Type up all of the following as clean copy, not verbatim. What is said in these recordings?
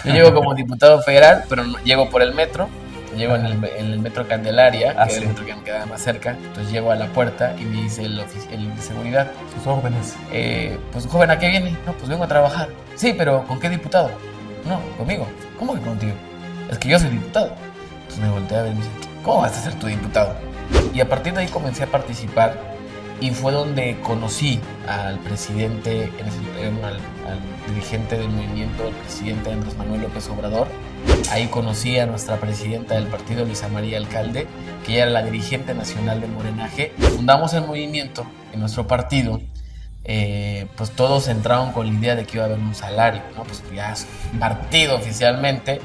Yo llego como diputado federal, pero llego por el metro. Llego en el metro Candelaria, que es el metro que me queda más cerca. Entonces llego a la puerta y me dice el de seguridad. Sus órdenes. Pues joven, ¿a qué viene? No, pues vengo a trabajar. Sí, pero ¿con qué diputado? No, conmigo. ¿Cómo que contigo? Es que yo soy diputado. Entonces me volteé a ver y me dice, ¿cómo vas a ser tu diputado? Y a partir de ahí comencé a participar y fue donde conocí al presidente, al dirigente del movimiento, el presidente Andrés Manuel López Obrador. Ahí conocí a nuestra presidenta del partido, Luisa María Alcalde, que ella era la dirigente nacional de Morenaje. Fundamos el movimiento en nuestro partido. Pues todos entraron con la idea de que iba a haber un salario, ¿no? Pues ya es un partido oficialmente.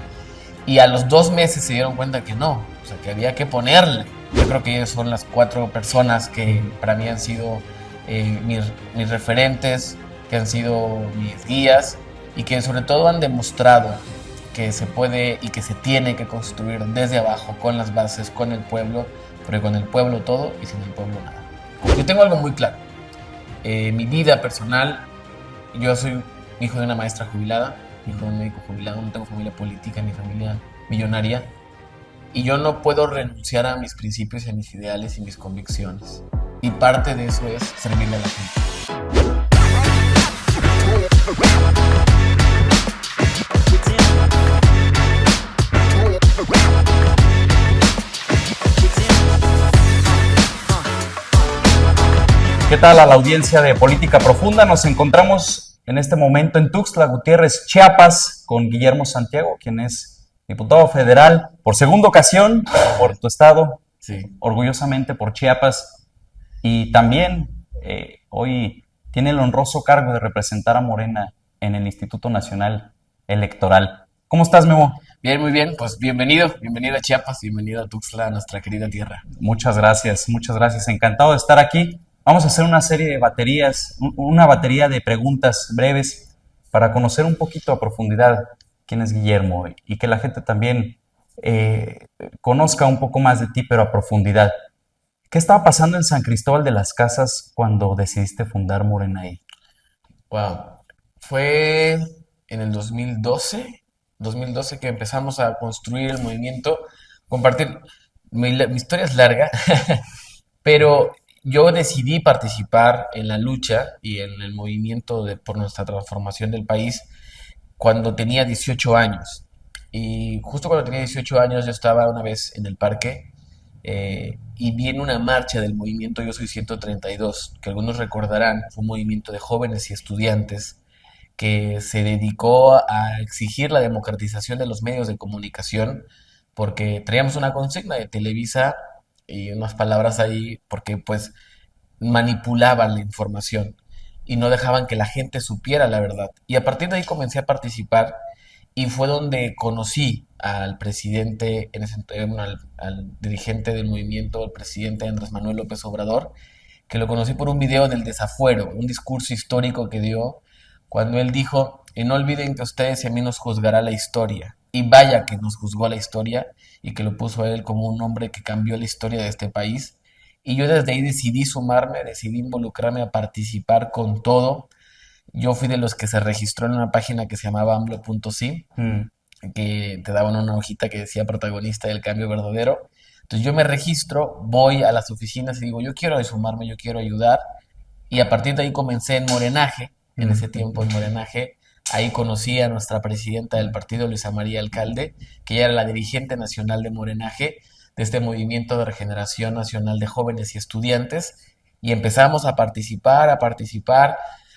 Y a los 2 meses se dieron cuenta que no, o sea, que había que ponerle. Yo creo que ellos son las 4 personas que para mí han sido mis referentes, que han sido mis guías y que sobre todo han demostrado que se puede y que se tiene que construir desde abajo, con las bases, con el pueblo, porque con el pueblo todo y sin el pueblo nada. Yo tengo algo muy claro. Mi vida personal, yo soy hijo de una maestra jubilada, hijo de un médico jubilado, no tengo familia política ni familia millonaria. Y yo no puedo renunciar a mis principios, a mis ideales y mis convicciones. Y parte de eso es servirle a la gente. ¿Qué tal a la audiencia de Política Profunda? Nos encontramos en este momento en Tuxtla Gutiérrez, Chiapas, con Guillermo Santiago, quien es diputado federal por segunda ocasión por tu estado, sí, orgullosamente por Chiapas, y también hoy tiene el honroso cargo de representar a Morena en el Instituto Nacional Electoral. ¿Cómo estás, Memo? Bien, muy bien, pues bienvenido a Chiapas, bienvenido a Tuxtla, a nuestra querida tierra. Muchas gracias, encantado de estar aquí. Vamos a hacer una serie de baterías, una batería de preguntas breves para conocer un poquito a profundidad quién es Guillermo y que la gente también conozca un poco más de ti, pero a profundidad. ¿Qué estaba pasando en San Cristóbal de las Casas cuando decidiste fundar Morena ahí? Wow, fue en el 2012 que empezamos a construir el movimiento, compartir. Mi historia es larga, pero yo decidí participar en la lucha y en el movimiento por nuestra transformación del país cuando tenía 18 años. Y justo cuando tenía 18 años yo estaba una vez en el parque y vi en una marcha del movimiento Yo Soy 132, que algunos recordarán, fue un movimiento de jóvenes y estudiantes que se dedicó a exigir la democratización de los medios de comunicación, porque traíamos una consigna de Televisa y unas palabras ahí, porque pues manipulaban la información y no dejaban que la gente supiera la verdad. Y a partir de ahí comencé a participar y fue donde conocí al presidente, al dirigente del movimiento, el presidente Andrés Manuel López Obrador, que lo conocí por un video del desafuero, un discurso histórico que dio cuando él dijo, y no olviden que a ustedes y a mí nos juzgará la historia. Y vaya que nos juzgó la historia y que lo puso a él como un hombre que cambió la historia de este país. Y yo desde ahí decidí sumarme, decidí involucrarme a participar con todo. Yo fui de los que se registró en una página que se llamaba AMLO.si, que te daban una hojita que decía protagonista del cambio verdadero. Entonces yo me registro, voy a las oficinas y digo, yo quiero sumarme, yo quiero ayudar. Y a partir de ahí comencé en Morenaje, en ese tiempo en Morenaje. Ahí conocí a nuestra presidenta del partido, Luisa María Alcalde, que ella era la dirigente nacional de Morenaje, de este movimiento de regeneración nacional de jóvenes y estudiantes, y empezamos a participar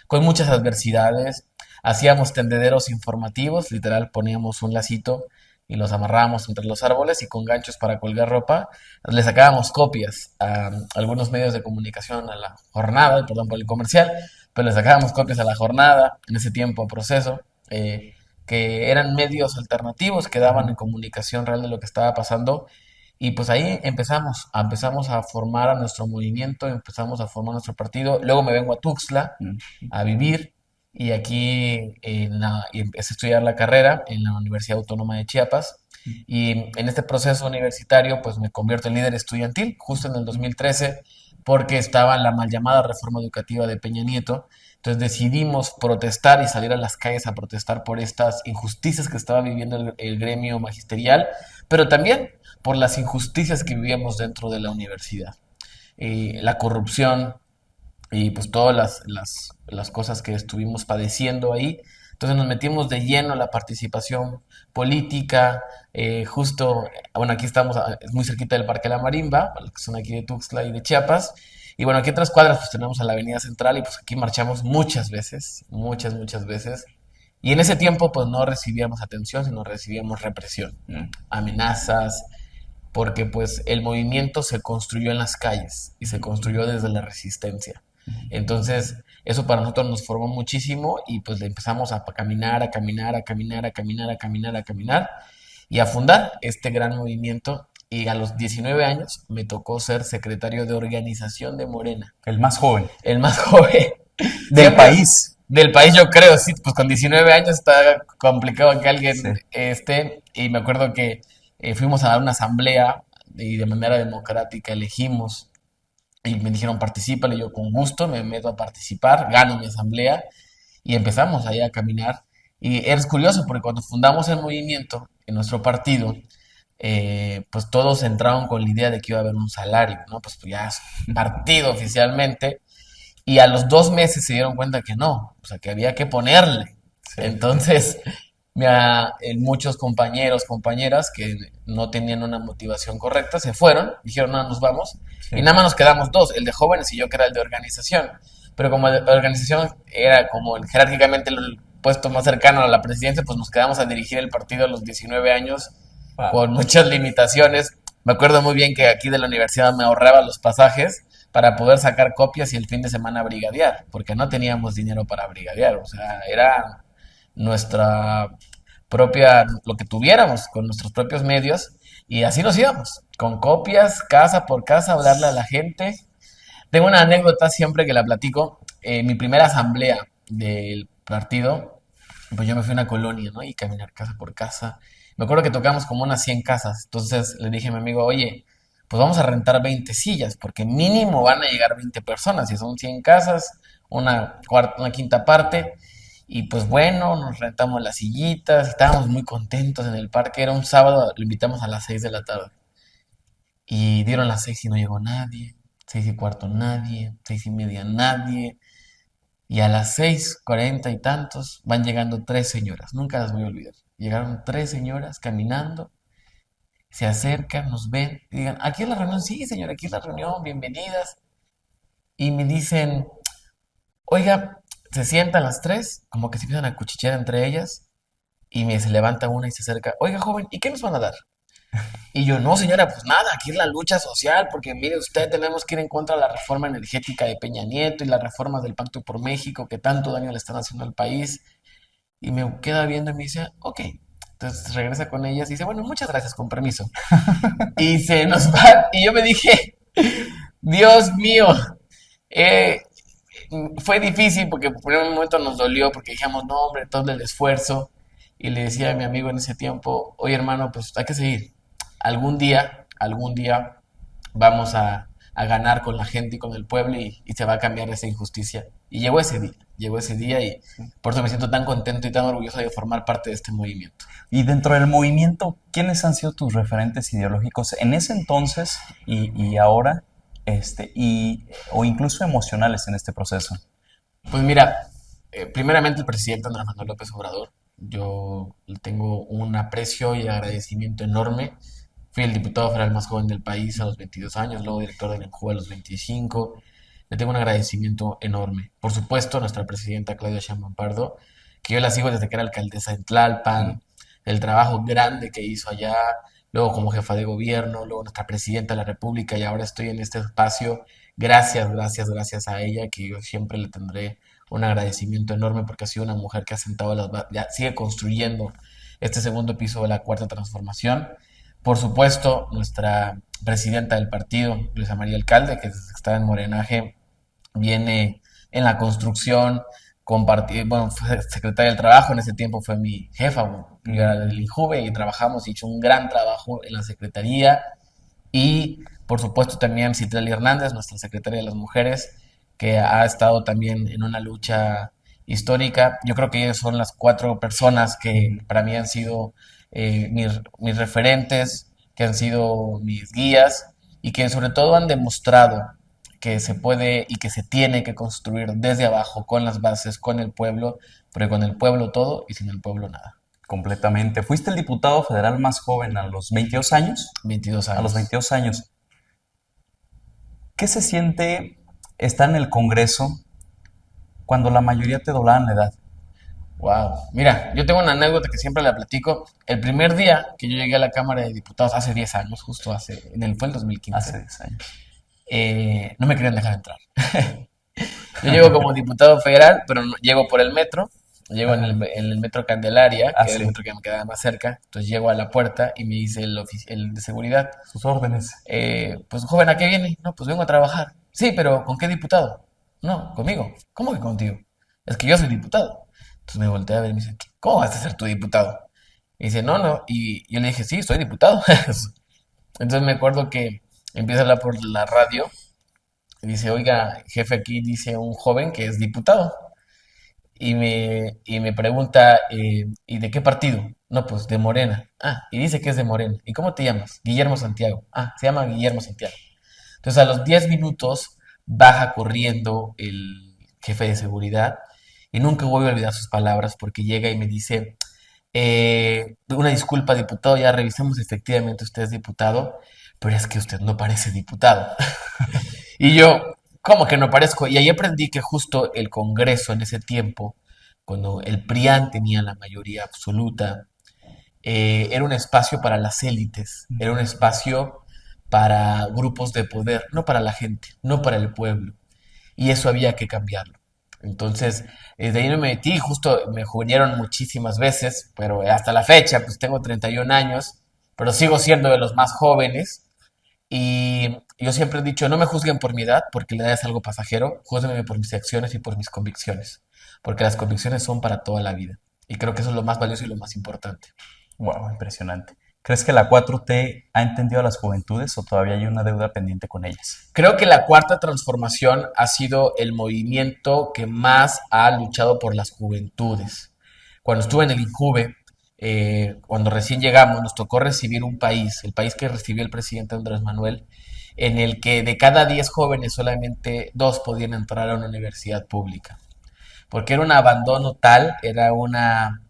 con muchas adversidades. Hacíamos tendederos informativos, literal poníamos un lacito y los amarrábamos entre los árboles y con ganchos para colgar ropa, le sacábamos copias a algunos medios de comunicación a la jornada, perdón por el comercial, pero le sacábamos copias a la jornada, en ese tiempo a Proceso, que eran medios alternativos que daban en comunicación real de lo que estaba pasando. Y pues ahí empezamos a formar a nuestro movimiento, empezamos a formar nuestro partido. Luego me vengo a Tuxtla a vivir y aquí y empecé a estudiar la carrera en la Universidad Autónoma de Chiapas. Y en este proceso universitario pues me convierto en líder estudiantil justo en el 2013 porque estaba en la mal llamada reforma educativa de Peña Nieto. Entonces decidimos protestar y salir a las calles a protestar por estas injusticias que estaba viviendo el gremio magisterial, pero también por las injusticias que vivíamos dentro de la universidad. La corrupción y pues todas las cosas que estuvimos padeciendo ahí. Entonces nos metimos de lleno a la participación política, justo, bueno, aquí estamos, es muy cerquita del Parque La Marimba, para los que son aquí de Tuxtla y de Chiapas, y bueno, aquí a 3 cuadras pues tenemos a la Avenida Central y pues aquí marchamos muchas veces, muchas veces, y en ese tiempo pues no recibíamos atención, sino recibíamos represión, amenazas, porque pues el movimiento se construyó en las calles y se construyó desde la resistencia. Entonces, eso para nosotros nos formó muchísimo y pues le empezamos a caminar, a caminar, a caminar, a caminar, a caminar, a caminar y a fundar este gran movimiento. Y a los 19 años me tocó ser secretario de organización de Morena, El más joven el más joven. del Siempre país. del país, yo creo, sí, pues con 19 años está complicado que alguien Sí. esté. Y me acuerdo que fuimos a dar una asamblea y de manera democrática elegimos y me dijeron participar y yo con gusto me meto a participar, gano mi asamblea y empezamos ahí a caminar. Y es curioso porque cuando fundamos el movimiento en nuestro partido, pues todos entraron con la idea de que iba a haber un salario, ¿no? Pues ya es partido oficialmente y a los 2 meses se dieron cuenta que no, o sea, que había que ponerle. Sí. Entonces, muchos compañeros, compañeras que no tenían una motivación correcta, se fueron, dijeron, no, nos vamos, y Sí. nada más nos quedamos dos, el de jóvenes y yo que era el de organización. Pero como el de organización era como jerárquicamente el puesto más cercano a la presidencia, pues nos quedamos a dirigir el partido a los 19 años Wow. con muchas limitaciones. Me acuerdo muy bien que aquí de la universidad me ahorraba los pasajes para poder sacar copias y el fin de semana brigadear, porque no teníamos dinero para brigadear, o sea, era nuestra propia, lo que tuviéramos con nuestros propios medios y así nos íbamos, con copias, casa por casa, hablarle a la gente. Tengo una anécdota siempre que la platico, mi primera asamblea del partido, pues yo me fui a una colonia, ¿no? Y caminar casa por casa. Me acuerdo que tocamos como unas 100 casas, entonces le dije a mi amigo, oye, pues vamos a rentar 20 sillas, porque mínimo van a llegar 20 personas, y son 100 casas, una quinta parte, y pues bueno, nos rentamos las sillitas, estábamos muy contentos en el parque, era un sábado, lo invitamos a las 6 de la tarde, y dieron las 6 y no llegó nadie, 6:15 nadie, 6:30 nadie, y a las 6:40 y tantos van llegando 3 señoras, nunca las voy a olvidar, llegaron 3 señoras caminando, se acercan, nos ven y digan, ¿aquí es la reunión? Sí, señora, aquí es la reunión, bienvenidas. Y me dicen, oiga, se sientan las tres, como que se empiezan a cuchichear entre ellas, y se levanta una y se acerca, oiga, joven, ¿y qué nos van a dar? Y yo, no, señora, pues nada, aquí es la lucha social, porque mire usted, tenemos que ir en contra de la reforma energética de Peña Nieto y las reformas del Pacto por México que tanto daño le están haciendo al país. Y me queda viendo y me dice, ok. Entonces regresa con ellas y dice, bueno, muchas gracias, con permiso. Y se nos va, y yo me dije, Dios mío, eh, fue difícil porque por un momento nos dolió porque dijimos, no, hombre, todo el esfuerzo. Y le decía a mi amigo en ese tiempo, oye hermano, pues hay que seguir. Algún día vamos a ganar con la gente y con el pueblo y se va a cambiar esa injusticia. Y llegó ese día y por eso me siento tan contento y tan orgulloso de formar parte de este movimiento. Y dentro del movimiento, ¿quiénes han sido tus referentes ideológicos en ese entonces y ahora, o incluso emocionales en este proceso? Pues mira, primeramente el presidente Andrés Manuel López Obrador. Yo le tengo un aprecio y agradecimiento enorme. Fui el diputado federal más joven del país a los 22 años, luego director de la INJUVE a los 25. Le tengo un agradecimiento enorme. Por supuesto, a nuestra presidenta Claudia Sheinbaum Pardo, que yo la sigo desde que era alcaldesa en Tlalpan, el trabajo grande que hizo allá, luego como jefa de gobierno, luego nuestra presidenta de la República y ahora estoy en este espacio. Gracias, gracias, gracias a ella, que yo siempre le tendré un agradecimiento enorme porque ha sido una mujer que ha sentado ya sigue construyendo este segundo piso de la cuarta transformación. Por supuesto, nuestra presidenta del partido, Luisa María Alcalde, que desde que estaba en Morenaje viene en la construcción, bueno, fue secretaria del trabajo, en ese tiempo fue mi jefa, bueno, yo era del INJUVE y trabajamos, hizo un gran trabajo en la secretaría y por supuesto también Citlali Hernández, nuestra secretaria de las mujeres, que ha estado también en una lucha histórica. Yo creo que ellos son las cuatro personas que para mí han sido mis referentes, que han sido mis guías y que sobre todo han demostrado que se puede y que se tiene que construir desde abajo, con las bases, con el pueblo, porque con el pueblo todo y sin el pueblo nada. Completamente. Fuiste el diputado federal más joven a los 22 años. 22 A los años. 22 años. ¿Qué se siente estar en el Congreso cuando la mayoría te doblaban la edad? Wow. Mira, yo tengo una anécdota que siempre la platico. El primer día que yo llegué a la Cámara de Diputados, hace 10 años, justo fue el 2015, Hace 10 años. no me querían dejar entrar. Yo llego como diputado federal, pero llego por el metro, llego en Ajá. el metro Candelaria, Ah, que era el sí. metro que me quedaba más cerca. Entonces llego a la puerta y me dice el de seguridad, Sus órdenes. pues joven, ¿a qué viene? No, pues vengo a trabajar. Sí, pero ¿con qué diputado? No, conmigo. ¿Cómo que contigo? Es que yo soy diputado. Entonces me volteé a ver y me dice, ¿cómo vas a ser tu diputado? Y dice, no, no. Y yo le dije, sí, soy diputado. Entonces me acuerdo que empieza a hablar por la radio y dice, oiga, jefe, aquí dice un joven que es diputado. Y me pregunta, ¿y de qué partido? No, pues de Morena. Ah, y dice que es de Morena. ¿Y cómo te llamas? Guillermo Santiago. Ah, se llama Guillermo Santiago. Entonces a los 10 minutos baja corriendo el jefe de seguridad y nunca voy a olvidar sus palabras porque llega y me dice, una disculpa, diputado, ya revisamos, efectivamente usted es diputado, pero es que usted no parece diputado. Y yo, ¿cómo que no parezco? Y ahí aprendí que justo el Congreso en ese tiempo, cuando el PRIAN tenía la mayoría absoluta, era un espacio para las élites, era un espacio para grupos de poder, no para la gente, no para el pueblo. Y eso había que cambiarlo. Entonces, de ahí me metí, justo me jubilaron muchísimas veces, pero hasta la fecha, pues tengo 31 años, pero sigo siendo de los más jóvenes. Y yo siempre he dicho, no me juzguen por mi edad, porque la edad es algo pasajero, juzguenme por mis acciones y por mis convicciones, porque las convicciones son para toda la vida. Y creo que eso es lo más valioso y lo más importante. Wow, impresionante. ¿Crees que la 4T ha entendido a las juventudes o todavía hay una deuda pendiente con ellas? Creo que la cuarta transformación ha sido el movimiento que más ha luchado por las juventudes. Cuando estuve en el INJUVE, cuando recién llegamos, nos tocó recibir un país, el país que recibió el presidente Andrés Manuel, en el que de cada 10 jóvenes solamente 2 podían entrar a una universidad pública. Porque era un abandono tal, era un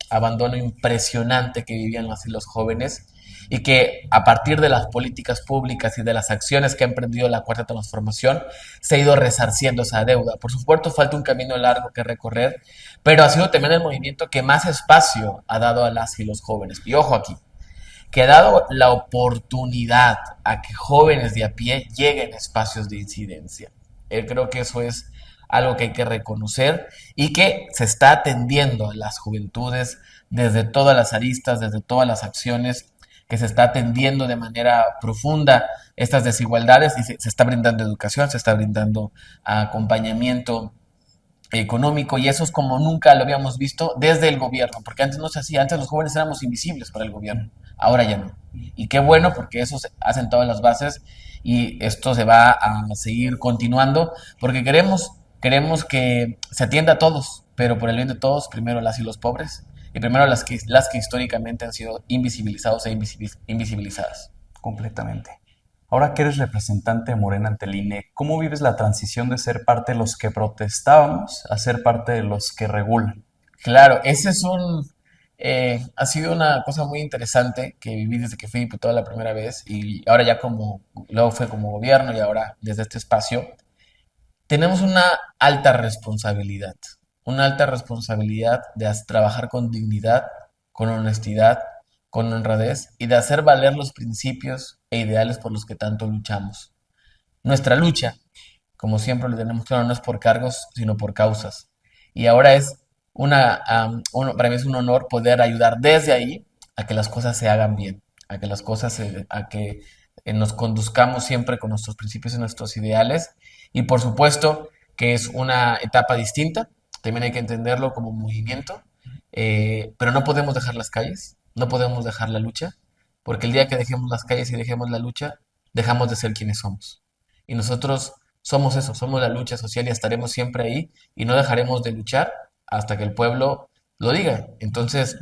abandono impresionante que vivían así los jóvenes y que a partir de las políticas públicas y de las acciones que ha emprendido la cuarta transformación se ha ido resarciendo esa deuda. Por supuesto, falta un camino largo que recorrer, pero ha sido también el movimiento que más espacio ha dado a las y los jóvenes. Y ojo aquí, que ha dado la oportunidad a que jóvenes de a pie lleguen a espacios de incidencia. Creo que eso es algo que hay que reconocer y que se está atendiendo a las juventudes desde todas las aristas, desde todas las acciones, que se está atendiendo de manera profunda estas desigualdades y se está brindando educación, se está brindando acompañamiento económico y eso es como nunca lo habíamos visto desde el gobierno, porque antes no se hacía, antes los jóvenes éramos invisibles para el gobierno, ahora ya no. Y qué bueno porque eso ha sentado las bases y esto se va a seguir continuando porque queremos que se atienda a todos, pero por el bien de todos, primero las y los pobres y primero las que históricamente han sido invisibilizados e invisibilizadas. Completamente. Ahora que eres representante de Morena ante el INE, ¿cómo vives la transición de ser parte de los que protestábamos a ser parte de los que regulan? Claro, ha sido una cosa muy interesante que viví desde que fui diputado la primera vez y ahora ya luego fue como gobierno y ahora desde este espacio, tenemos una alta responsabilidad de trabajar con dignidad, con honestidad, con honradez y de hacer valer los principios e ideales por los que tanto luchamos. Nuestra lucha, como siempre lo tenemos claro, no es por cargos, sino por causas. Y ahora para mí es un honor poder ayudar desde ahí a que las cosas se hagan bien, a que nos conduzcamos siempre con nuestros principios y nuestros ideales. Y por supuesto que es una etapa distinta, también hay que entenderlo como movimiento, pero no podemos dejar las calles, no podemos dejar la lucha, porque el día que dejemos las calles y dejemos la lucha, dejamos de ser quienes somos. Y nosotros somos eso, somos la lucha social y estaremos siempre ahí y no dejaremos de luchar hasta que el pueblo lo diga. Entonces,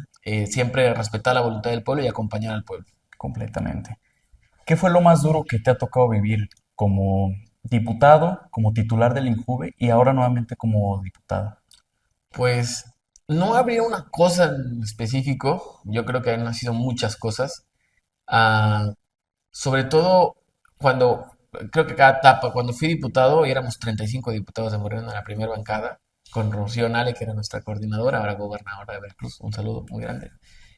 siempre respetar la voluntad del pueblo y acompañar al pueblo. Completamente. ¿Qué fue lo más duro que te ha tocado vivir como diputado, como titular del INJUVE y ahora nuevamente como diputada? Pues no habría una cosa en específico, yo creo que han sido muchas cosas. Ah, sobre todo cuando, creo que cada etapa, cuando fui diputado, y éramos 35 diputados de Morena en la primera bancada, con Rocío Nale, que era nuestra coordinadora, ahora gobernadora de Veracruz, un saludo muy grande,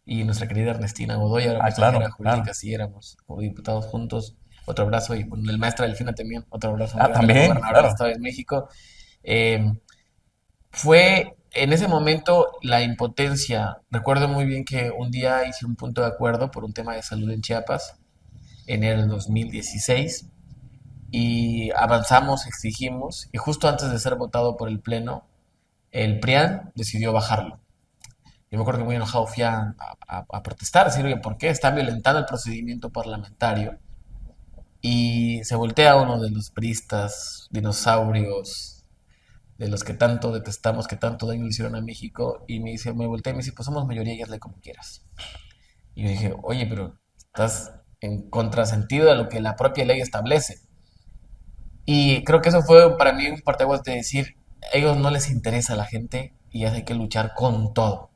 y nuestra querida Ernestina Godoy, ahora Ah, claro, consejera claro. jurídica, sí, éramos como diputados juntos, otro abrazo, y bueno, el maestra Delfina también, otro abrazo muy Ah, grande, la también, gobernadora del claro. Estado de México. Eh, Fue en ese momento la impotencia. Recuerdo muy bien que un día hice un punto de acuerdo por un tema de salud en Chiapas, en el 2016, y avanzamos, exigimos, y justo antes de ser votado por el Pleno, el PRIAN decidió bajarlo. Yo me acuerdo que muy enojado fui a protestar, a decir, oye, ¿por qué están violentando el procedimiento parlamentario? Y se voltea uno de los priistas, dinosaurios, de los que tanto detestamos, que tanto daño le hicieron a México, y me dice, me volteé y me dice, pues somos mayoría y hazle como quieras. Y yo dije, oye, pero estás en contrasentido de lo que la propia ley establece. Y creo que eso fue para mí un parteaguas de decir, a ellos no les interesa a la gente y hay que luchar con todo.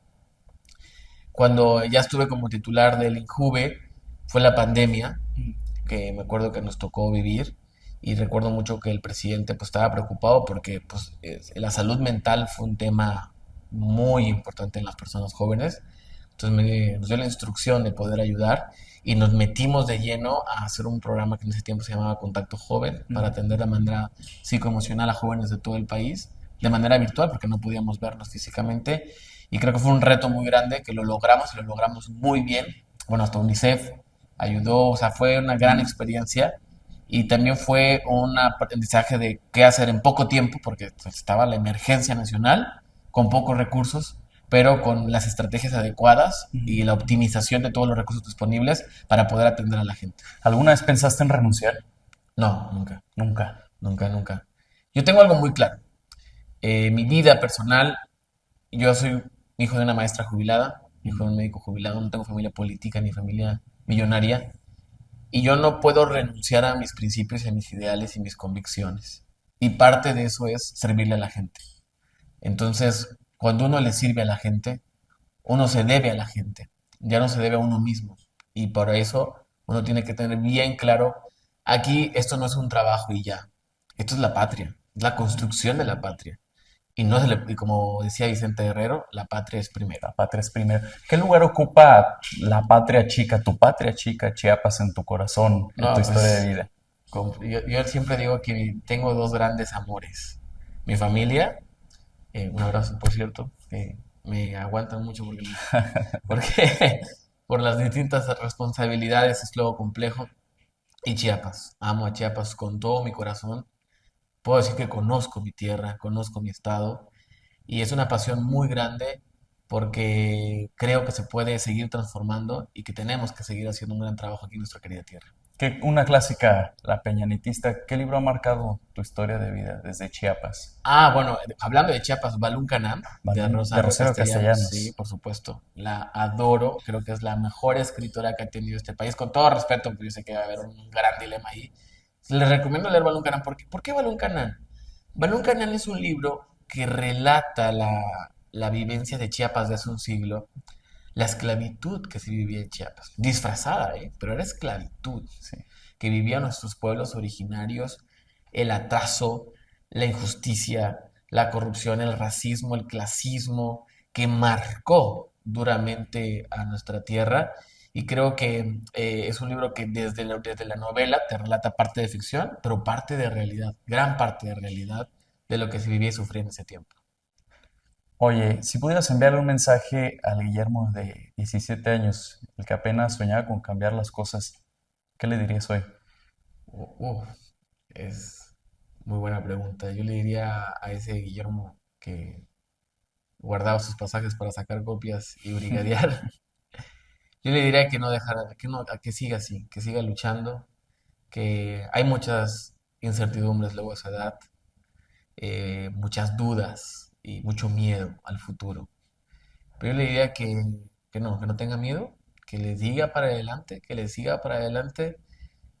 Cuando ya estuve como titular del INJUVE, fue la pandemia, que me acuerdo que nos tocó vivir, y recuerdo mucho que el presidente pues estaba preocupado porque pues la salud mental fue un tema muy importante en las personas jóvenes. Entonces nos dio la instrucción de poder ayudar y nos metimos de lleno a hacer un programa que en ese tiempo se llamaba Contacto Joven para atender de manera psicoemocional a jóvenes de todo el país, de manera virtual porque no podíamos vernos físicamente, y creo que fue un reto muy grande que lo logramos y lo logramos muy bien. Bueno, hasta UNICEF ayudó, o sea, fue una gran experiencia y también fue un aprendizaje de qué hacer en poco tiempo, porque pues, estaba la emergencia nacional con pocos recursos, pero con las estrategias adecuadas y la optimización de todos los recursos disponibles para poder atender a la gente. ¿Alguna vez pensaste en renunciar? No, nunca, Nunca. nunca, nunca. Yo tengo algo muy claro. Mi vida personal, yo soy hijo de una maestra jubilada, hijo de un médico jubilado, no tengo familia política ni familia millonaria, y yo no puedo renunciar a mis principios y a mis ideales y mis convicciones. Y parte de eso es servirle a la gente. Entonces, cuando uno le sirve a la gente, uno se debe a la gente, ya no se debe a uno mismo. Y por eso uno tiene que tener bien claro, aquí esto no es un trabajo y ya, esto es la patria, es la construcción de la patria. Y no se le, y como decía Vicente Guerrero, la patria es primero. La patria es primero. ¿Qué lugar ocupa la patria chica, tu patria chica, Chiapas, en tu corazón, en tu No, historia de pues vida? yo siempre digo que tengo dos grandes amores. Mi familia, un abrazo por cierto, que me aguantan mucho porque por las distintas responsabilidades es luego complejo. Y Chiapas, amo a Chiapas con todo mi corazón. Puedo decir que conozco mi tierra, conozco mi estado y es una pasión muy grande porque creo que se puede seguir transformando y que tenemos que seguir haciendo un gran trabajo aquí en nuestra querida tierra. Una clásica, La Peñanitista. ¿Qué libro ha marcado tu historia de vida desde Chiapas? Ah, bueno, hablando de Chiapas, Balún Canam, de De Rosario Rosario Castellanos, sí, Castellanos. por supuesto. La adoro, creo que es la mejor escritora que ha tenido este país, con todo respeto, porque yo sé que va a haber un gran dilema ahí. Les recomiendo leer Balún Canam. ¿Por qué Balún Canam? Balún Canam es un libro que relata la vivencia de Chiapas de hace un siglo, la esclavitud que se vivía en Chiapas, disfrazada, ¿eh? Pero era esclavitud Sí. que vivían nuestros pueblos originarios, el atraso, la injusticia, la corrupción, el racismo, el clasismo, que marcó duramente a nuestra tierra. Y creo que es un libro que desde la novela te relata parte de ficción, pero parte de realidad, gran parte de realidad de lo que se vivía y sufría en ese tiempo. Oye, si pudieras enviarle un mensaje al Guillermo de 17 años, el que apenas soñaba con cambiar las cosas, ¿qué le dirías hoy? Uh, es muy buena pregunta. Yo le diría a ese Guillermo que guardaba sus pasajes para sacar copias y brigadear. Yo le diría que no dejara, que no, que siga así, que siga luchando, que hay muchas incertidumbres luego a esa edad, muchas dudas y mucho miedo al futuro. Pero yo le diría que no tenga miedo, que le diga para adelante, que le siga para adelante,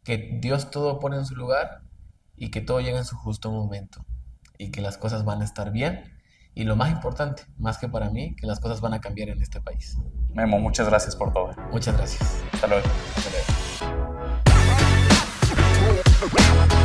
que Dios todo pone en su lugar y que todo llega en su justo momento y que las cosas van a estar bien y lo más importante, más que para mí, que las cosas van a cambiar en este país. Memo, muchas gracias por todo. Muchas gracias. Hasta luego. Hasta luego.